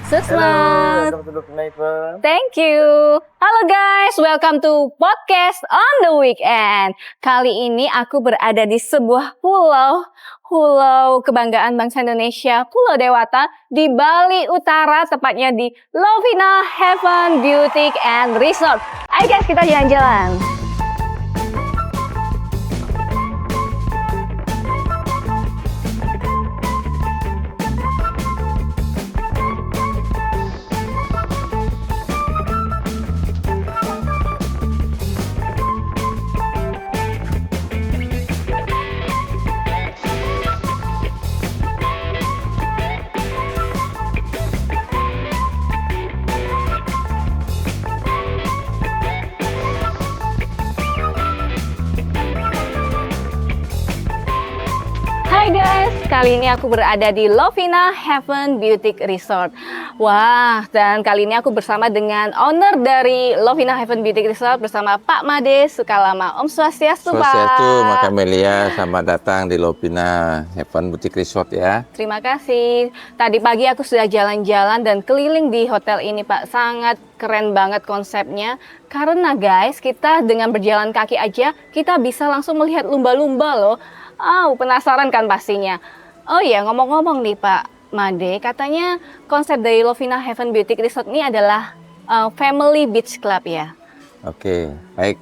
Susmat. Welcome to Lovina Event. Thank you. Halo guys, welcome to podcast on the weekend. Kali ini aku berada di sebuah pulau kebanggaan bangsa Indonesia, Pulau Dewata di Bali Utara, tepatnya di Lovina Heaven Boutique and Resort. Ayo guys, kita jalan-jalan. Hai guys, kali ini aku berada di Lovina Heaven Boutique Resort. Wah, dan kali ini aku bersama dengan owner dari Lovina Heaven Boutique Resort bersama Pak Made Sukalama. Om Swastiastu, Pak. Swastiastu, Mbak Camelia. Selamat datang di Lovina Heaven Boutique Resort ya. Terima kasih. Tadi pagi aku sudah jalan-jalan dan keliling di hotel ini, Pak. Sangat keren banget konsepnya. Karena guys, kita dengan berjalan kaki aja, kita bisa langsung melihat lumba-lumba loh. Penasaran kan pastinya. Oh iya, ngomong-ngomong nih Pak Made, katanya konsep dari Lovina Heaven Boutique Resort ini adalah Family Beach Club ya? Oke, baik.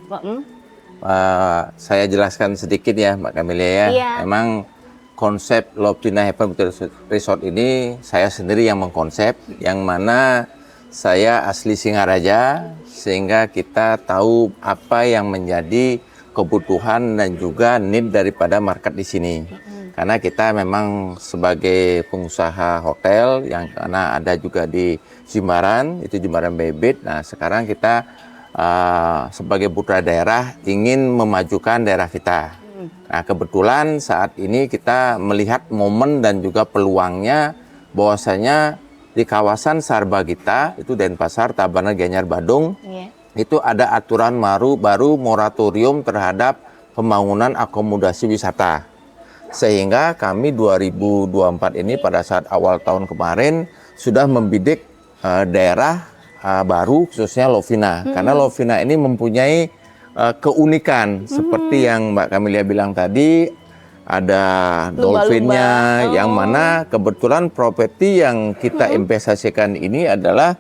Saya jelaskan sedikit ya Mbak Camelia ya. Iya. Memang konsep Lovina Heaven Boutique Resort ini saya sendiri yang mengkonsep, yang mana saya asli Singaraja, sehingga kita tahu apa yang menjadi kebutuhan dan juga need daripada market di sini. Karena kita memang sebagai pengusaha hotel yang karena ada juga di Jimbaran, itu Jimbaran Bebet. Nah, sekarang kita sebagai putra daerah ingin memajukan daerah kita. Nah, kebetulan saat ini kita melihat momen dan juga peluangnya bahwasanya di kawasan Sarbagita, itu Denpasar, Tabanan, Gianyar, Badung, itu ada aturan baru moratorium terhadap pembangunan akomodasi wisata. Sehingga kami 2024 ini pada saat awal tahun kemarin sudah membidik daerah baru khususnya Lovina. Karena Lovina ini mempunyai keunikan seperti yang Mbak Camelia bilang tadi, ada dolphinnya, yang mana kebetulan properti yang kita investasikan ini adalah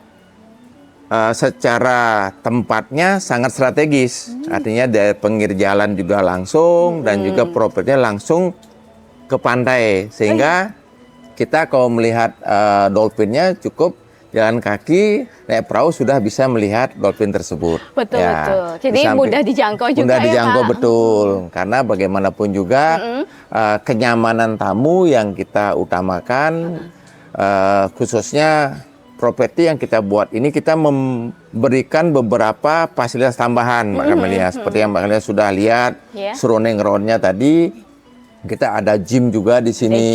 secara tempatnya sangat strategis, artinya dari pinggir jalan juga langsung dan juga propertinya langsung ke pantai, sehingga kita kalau melihat dolphinnya cukup jalan kaki naik perahu sudah bisa melihat dolphin tersebut. Betul. Jadi mudah dijangkau juga. Mudah dijangkau ya, Pak? Betul, karena bagaimanapun juga kenyamanan tamu yang kita utamakan, khususnya properti yang kita buat ini kita memberikan beberapa fasilitas tambahan Mbak Camelia. Seperti yang Mbak Camelia sudah lihat, surrounding roundnya tadi, kita ada gym juga di sini,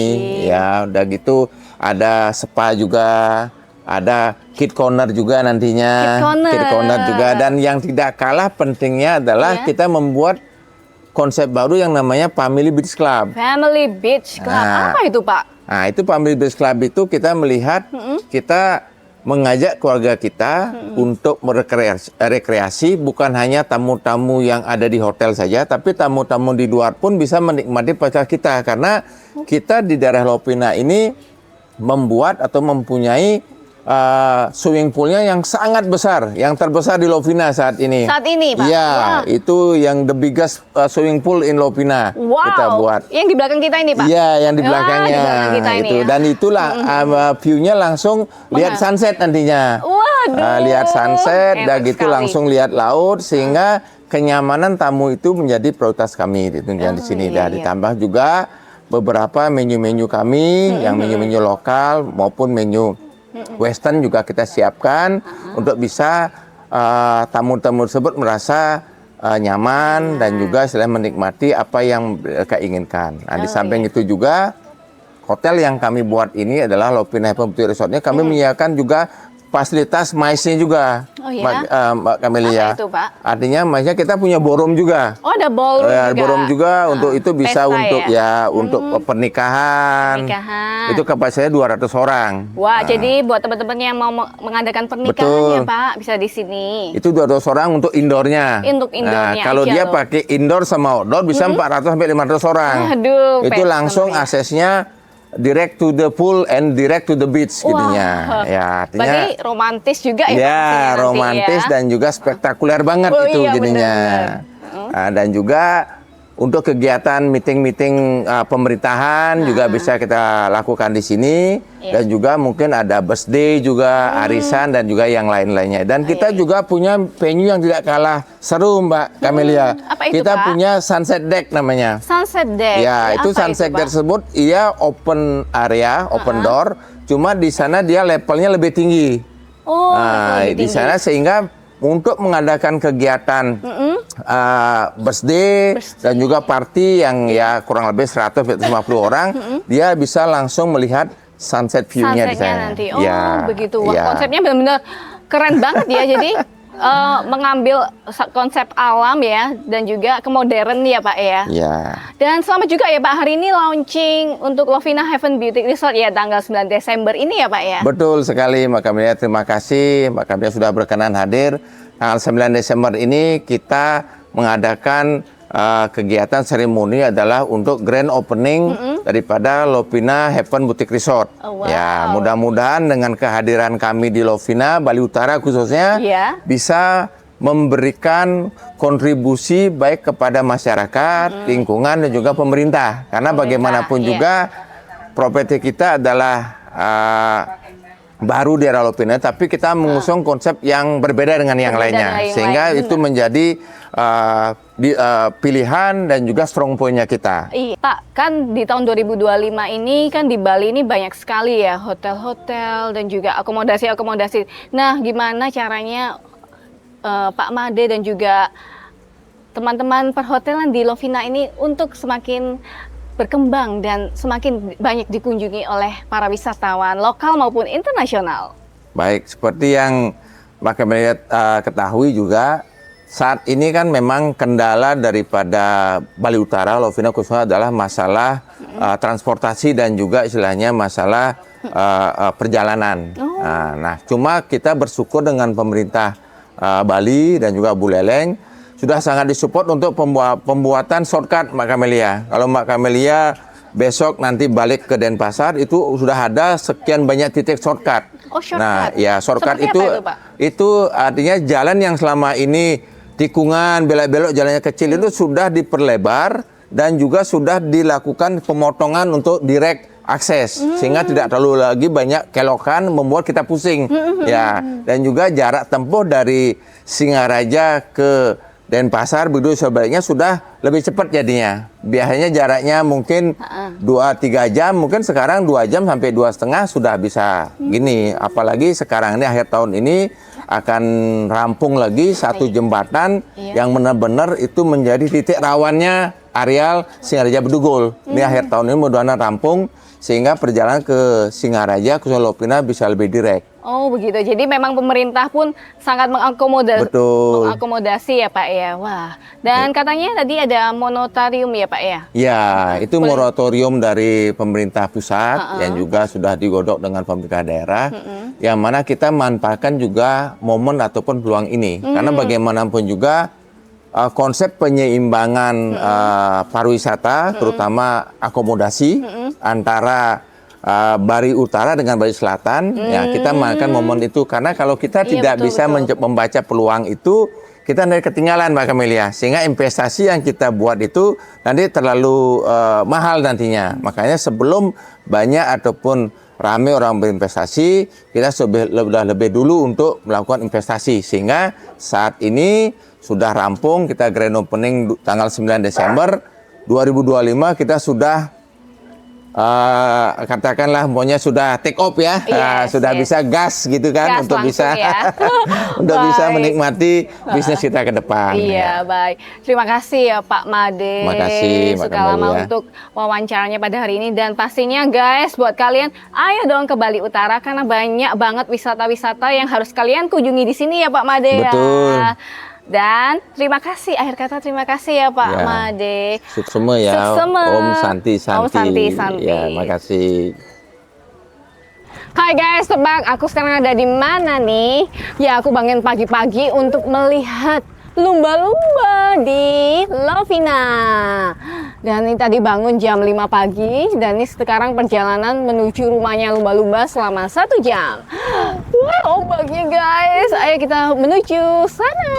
ya. Udah gitu ada spa juga, ada kid corner juga nantinya, kid corner juga. Dan yang tidak kalah pentingnya adalah kita membuat konsep baru yang namanya Family Beach Club. Family Beach Club, apa itu Pak? Nah, itu Family Beach Club itu kita melihat, kita mengajak keluarga kita untuk rekreasi, bukan hanya tamu-tamu yang ada di hotel saja, tapi tamu-tamu di luar pun bisa menikmati fasilitas kita. Karena kita di daerah Lovina ini membuat atau mempunyai swimming poolnya yang sangat besar, yang terbesar di Lovina saat ini. Saat ini, Pak? Iya, itu yang the biggest swimming pool in Lovina kita buat. Yang di belakang kita ini, Pak? Iya, yang di belakangnya. Di belakang kita ini, itu. ya? Dan itulah view-nya langsung lihat sunset nantinya. Waduh. Lihat sunset, dan gitu sekali. langsung lihat laut, sehingga kenyamanan tamu itu menjadi prioritas kami di sini. Dan ditambah juga beberapa menu-menu kami, yang menu-menu lokal maupun menu Western juga kita siapkan untuk bisa tamu-tamu tersebut merasa nyaman dan juga selain menikmati apa yang mereka inginkan. Nah, di samping itu juga hotel yang kami buat ini adalah Lovina Heaven Boutique Resortnya kami menyediakan juga fasilitas MICE-nya juga. Oh iya? Mbak Camelia. Apa itu, Pak? Artinya MICE-nya kita punya ballroom juga. Oh, ada ballroom juga. Ballroom juga untuk itu bisa pesta untuk untuk pernikahan. Pernikahan. Itu kapasitasnya 200 orang. Wah, jadi buat teman-teman yang mau mengadakan pernikahan Betul. ya, Pak, bisa di sini. Itu 200 orang untuk indoornya. Untuk indoornya kalau aja dia loh. pakai indoor sama outdoor bisa 400 sampai 500 orang. Aduh, Itu pesta langsung meriah. aksesnya direct to the pool and direct to the beach gitunya. Wah, Ya, artinya berarti romantis juga ya, Pak, ya, di sini nanti romantis ya. dan juga spektakuler banget Oh itu iya, jadinya. benar-benar. Nah, dan juga untuk kegiatan meeting-meeting pemerintahan juga bisa kita lakukan di sini. Iya. Dan juga mungkin ada birthday juga, arisan dan juga yang lain-lainnya. Dan kita juga punya venue yang tidak kalah seru, Mbak Camelia. Apa itu, Kita Pak? punya sunset deck namanya. Sunset deck. Ya, itu apa sunset Pak? deck tersebut ia open area, open door. Cuma di sana dia levelnya lebih tinggi. Oh, Nah, lebih di tinggi. sana sehingga untuk mengadakan kegiatan birthday dan juga party yang ya kurang lebih 150 orang, dia bisa langsung melihat sunset view-nya di Sunsetnya sana. nanti. Oh, Ya, begitu. Wah, ya. konsepnya benar-benar keren banget ya. Jadi mengambil konsep alam ya dan juga kemodern ya, Pak ya. Ya. Dan selamat juga ya, Pak, hari ini launching untuk Lovina Heaven Beauty Resort ya tanggal 9 Desember ini ya, Pak ya. Betul sekali Mbak Camelia, terima kasih Mbak Camelia sudah berkenan hadir. Tanggal 9 Desember ini kita mengadakan kegiatan seremoni adalah untuk grand opening daripada Lovina Heaven Boutique Resort. Oh, wow. Ya, mudah-mudahan dengan kehadiran kami di Lovina Bali Utara khususnya Iya. bisa memberikan kontribusi baik kepada masyarakat, lingkungan dan juga pemerintah. Karena bagaimanapun iya. juga properti kita adalah baru di era Lovina, tapi kita mengusung konsep yang berbeda dengan yang Berbeda lainnya, dengan yang sehingga lain, itu benar. menjadi pilihan dan juga strong point-nya kita. Iya, Pak, kan di tahun 2025 ini kan di Bali ini banyak sekali ya hotel-hotel dan juga akomodasi-akomodasi. Nah, gimana caranya Pak Made dan juga teman-teman perhotelan di Lovina ini untuk semakin berkembang dan semakin banyak dikunjungi oleh para wisatawan lokal maupun internasional? Baik, seperti yang Mbak Camelia ketahui juga, saat ini kan memang kendala daripada Bali Utara, Lovina khususnya adalah masalah transportasi dan juga istilahnya masalah perjalanan. Nah, cuma kita bersyukur dengan pemerintah Bali dan juga Buleleng sudah sangat disupport untuk pembuatan shortcut Mbak Camelia. Kalau Mbak Camelia besok nanti balik ke Denpasar itu sudah ada sekian banyak titik shortcut. Oh, shortcut. Nah, ya shortcut Seperti itu apa itu, Pak? itu artinya jalan yang selama ini tikungan, belok-belok jalannya kecil itu sudah diperlebar dan juga sudah dilakukan pemotongan untuk direct akses sehingga tidak terlalu lagi banyak kelokan membuat kita pusing. Ya, dan juga jarak tempuh dari Singaraja ke Denpasar begitu sebaliknya sudah lebih cepat jadinya. Biasanya jaraknya mungkin 2-3 jam, mungkin sekarang 2 jam sampai 2,5 sudah bisa gini. Apalagi sekarang ini akhir tahun ini akan rampung lagi satu jembatan yang benar-benar itu menjadi titik rawannya areal Singaraja Bedugul. Ini akhir tahun ini mudah-mudahan rampung sehingga perjalanan ke Singaraja, ke Lovina bisa lebih direct. Oh begitu, jadi memang pemerintah pun sangat Betul. mengakomodasi ya Pak ya. Wah, dan katanya tadi ada monotarium ya Pak ya? Ya, itu moratorium dari pemerintah pusat yang juga sudah digodok dengan pemerintah daerah, yang mana kita manfaatkan juga momen ataupun peluang ini. Karena bagaimanapun juga konsep penyeimbangan pariwisata, terutama akomodasi antara Bali Utara dengan Bali Selatan, ya kita manfaatkan momen itu. Karena kalau kita tidak bisa membaca peluang itu, kita nanti ketinggalan Mbak Camelia, sehingga investasi yang kita buat itu nanti terlalu mahal nantinya. Makanya sebelum banyak ataupun ramai orang berinvestasi, kita sudah lebih dulu untuk melakukan investasi. Sehingga saat ini sudah rampung, kita grand opening tanggal 9 Desember 2025, kita sudah katakanlah umpamanya sudah take off ya, Yes, sudah yes. bisa gas gitu kan, Gas untuk langsung bisa ya. untuk bisa Baik. menikmati bisnis kita ke depan. Iya, ya. baik. Terima kasih ya Pak Made. Terima kasih, Mbak Sudah lama Kembali ya. untuk wawancaranya pada hari ini. Dan pastinya guys, buat kalian, ayo dong ke Bali Utara karena banyak banget wisata-wisata yang harus kalian kunjungi di sini ya Pak Made ya. Betul. Dan terima kasih, akhir kata terima kasih ya Pak Ya. Made. Suksema ya, Suksema. Om Santi Om Santi, Santi. Ya, makasih. Hai guys, tebak aku sekarang ada di mana nih? Ya, aku bangun pagi-pagi untuk melihat lumba-lumba di Lovina. Dan ini tadi bangun jam 5 pagi dan ini sekarang perjalanan menuju rumahnya lumba-lumba selama 1 jam. Wow, ombaknya guys. Ayo kita menuju sana.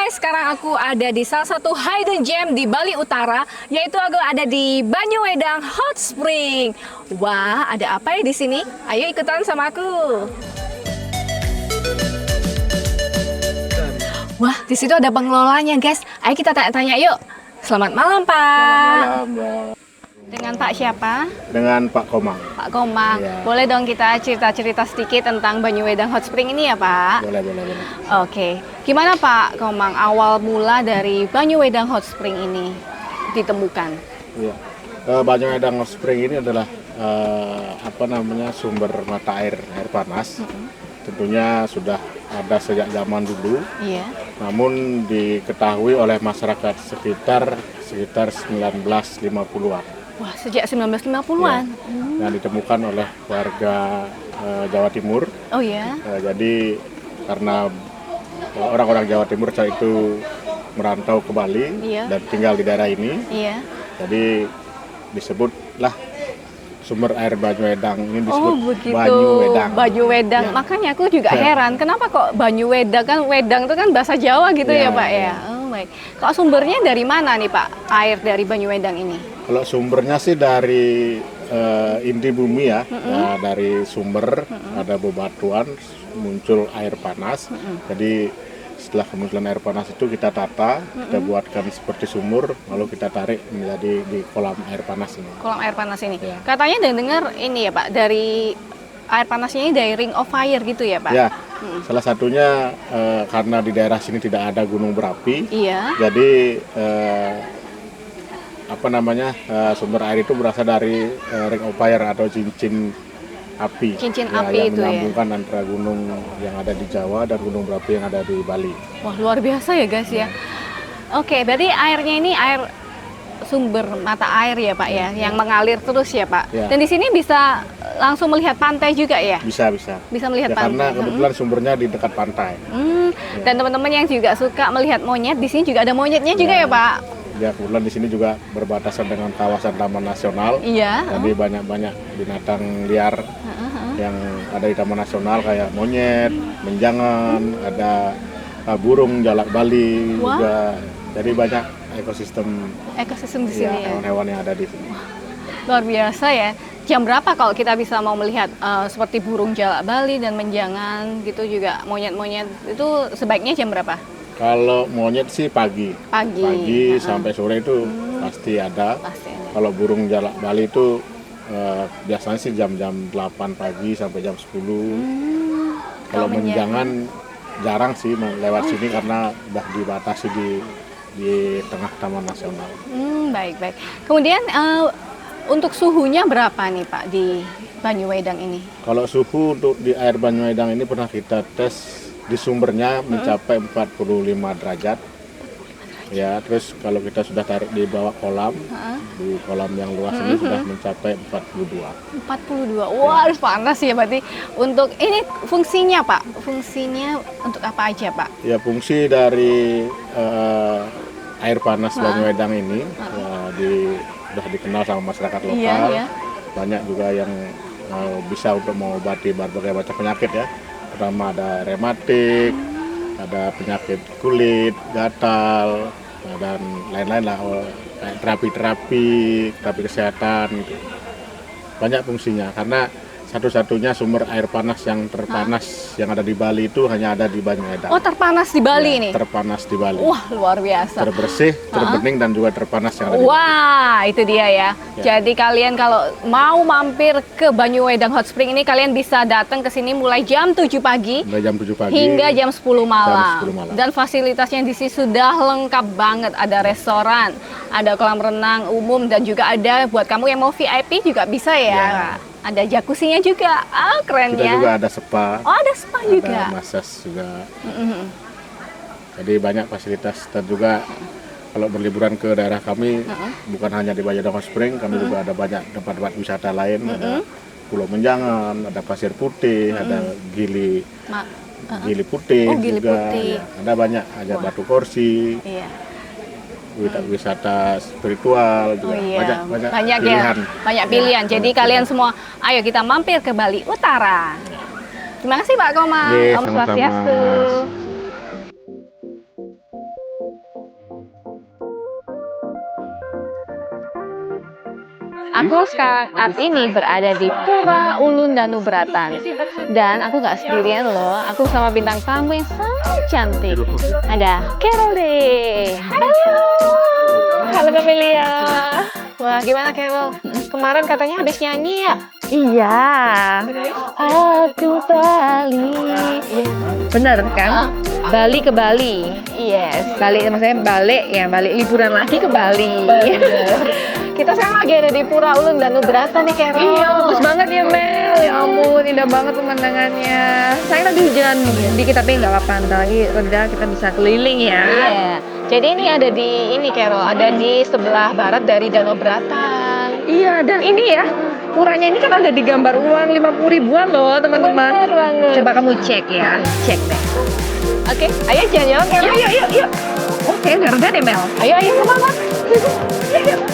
Sekarang aku ada di salah satu hidden gem di Bali Utara, yaitu aku ada di Banyuwedang Hot Spring. Wah, ada apa ya di sini? Ayo ikutan sama aku. Wah, di situ ada pengelolanya, guys. Ayo kita tanya-tanya yuk. Selamat malam, Pak. Malam, ya. Dengan Pak siapa? Dengan Pak Komang. Pak Komang. Iya. Boleh dong kita cerita-cerita sedikit tentang Banyuwedang Hot Spring ini ya, Pak? Boleh, boleh, boleh. Oke. Gimana Pak Komang awal mula dari Banyuwedang Hot Spring ini ditemukan? Iya. Banyuwedang Hot Spring ini adalah sumber mata air panas. Tentunya sudah ada sejak zaman dulu. Iya. Namun diketahui oleh masyarakat sekitar 1950-an. Wah, sejak 1950-an. Yang ditemukan oleh warga Jawa Timur. Oh ya. Jadi karena orang-orang Jawa Timur saat itu merantau ke Bali Iya. dan tinggal di daerah ini, Iya. jadi disebutlah sumber air Banyuwedang ini disebut Oh begitu. Banyuwedang. Banyuwedang. Ya. Makanya aku juga Ya. heran, kenapa kok Banyuwedang, kan wedang itu kan bahasa Jawa gitu ya, Ya, Pak ya. ya. Oh baik. Kok sumbernya dari mana nih Pak? Air dari Banyuwedang ini? Kalau sumbernya sih dari inti bumi ya, dari sumber ada bebatuan muncul air panas. Jadi setelah kemunculan air panas itu kita tata, kita buatkan seperti sumur, lalu kita tarik menjadi di kolam air panas ini. Kolam air panas ini. Ya. Katanya dengar ini ya Pak, dari air panasnya ini dari Ring of Fire gitu ya Pak? Ya, salah satunya karena di daerah sini tidak ada gunung berapi, Iya. jadi sumber air itu berasal dari ring of fire atau cincin api. Cincin Ya, api yang itu ya. menyambungkan antara gunung yang ada di Jawa dan gunung berapi yang ada di Bali. Wah, luar biasa ya guys ya. Oke, berarti airnya ini air sumber mata air ya Pak ya, yang mengalir terus ya Pak. Ya. Dan di sini bisa langsung melihat pantai juga ya? Bisa. Bisa melihat Ya, karena pantai. kebetulan sumbernya di dekat pantai. Dan teman-teman yang juga suka melihat monyet, di sini juga ada monyetnya juga ya Pak? Ya, kebetulan di sini juga berbatasan dengan kawasan Taman Nasional. Iya. Jadi banyak-banyak binatang liar yang ada di Taman Nasional kayak monyet, menjangan, ada burung jalak Bali Wah. juga. Jadi banyak ekosistem Ekosistem di sini ya. hewan-hewan yang ada di sini. Luar biasa ya. Jam berapa kalau kita bisa mau melihat seperti burung jalak Bali dan menjangan gitu juga monyet-monyet itu sebaiknya jam berapa? Kalau monyet sih pagi. Pagi. Sampai sore itu pasti ada. Pasti ada. Kalau burung jalak Bali itu biasanya sih jam-jam 8 pagi sampai jam 10. Kalau menjangan jarang sih lewat sini karena udah dibatasi di tengah Taman Nasional. Baik. Kemudian untuk suhunya berapa nih Pak di Banyuwedang ini? Kalau suhu untuk di air Banyuwedang ini pernah kita tes di sumbernya mencapai 45 derajat. Ya, terus kalau kita sudah tarik di bawah kolam, di kolam yang luas ini sudah mencapai 42. 42. Wah, harus panas ya berarti. Untuk ini fungsinya Pak? Fungsinya untuk apa aja Pak? Ya, fungsi dari air panas Banyuwedang ini sudah dikenal sama masyarakat lokal. Iya. Banyak juga yang bisa untuk mengobati berbagai macam penyakit ya. Pertama ada rematik, ada penyakit kulit, gatal, dan lain-lain lah, kayak terapi kesehatan gitu. Banyak fungsinya karena satu-satunya sumber air panas yang terpanas yang ada di Bali itu hanya ada di Banyuwedang. Oh, terpanas di Bali nih? Terpanas di Bali. Wah, luar biasa. Terbersih, terbening, dan juga terpanas yang ada di Bali. Wah, itu dia ya. Jadi kalian kalau mau mampir ke Banyuwedang Hot Spring ini, kalian bisa datang ke sini mulai jam 7 pagi Mulai jam 7 pagi hingga jam 10 malam. Jam 10 malam. Dan fasilitasnya di sini sudah lengkap banget. Ada restoran, ada kolam renang umum, dan juga ada buat kamu yang mau VIP juga bisa ya. Ada jacuzzinya juga. Keren Kita ya. juga ada spa. Oh, ada spa juga. Ada massage juga. Jadi banyak fasilitas, dan juga kalau berliburan ke daerah kami bukan hanya di Banyuwedang Hot Spring, kami juga ada banyak tempat-tempat wisata lain. Ada Pulau Menjangan, ada Pasir Putih, ada Gili Putih Gili juga. Putih. Ya, ada banyak, ada Batu Korsi, Iya. wisata spiritual juga. Oh iya, Banyak ya, banyak pilihan. Jadi kalian semua, ayo kita mampir ke Bali Utara. Terima kasih Pak Komang. Ye, Om sama-sama. Swastiastu. Aku saat ini berada di Pura Ulun Danubratan. Dan aku gak sendirian loh, aku sama bintang tamu yang sangat cantik. Ada Carol deh. Halo. Halo Camelia. Wah, gimana Carol? Kemarin katanya habis nyanyi ya? Iya. Aku Bali. Bener kan? Bali ke Bali. Yes. Bali maksudnya balik ya, balik liburan lagi ke Bali. Kita sekarang lagi ada di Pura Ulun Danubrata nih, Carol. Iya, bagus banget ya, Mel. Ya ampun, indah banget pemandangannya. Saya tadi hujan dikit tapi nggak apa-apa. Ntar lagi reda kita bisa keliling ya. Iya. Jadi ini ada di Carol, ada di sebelah barat dari Danau Bratan. Iya, dan ini ya, puranya ini kan ada di gambar uang 50 ribuan loh, teman-teman. Coba kamu cek ya, cek deh. Oke, ayo jalan-jalan, Carol. Yuk. Oke, nggak reda deh, Mel. Ayo, semangat. Yuk.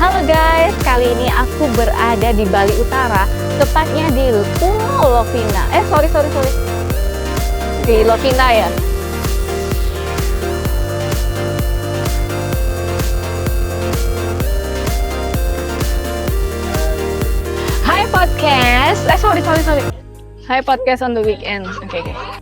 Halo guys, kali ini aku berada di Bali Utara, tepatnya di Pulau Lovina. Sorry. Di Lovina ya. Hai podcast. Sorry. Hai podcast on the weekend. Oke.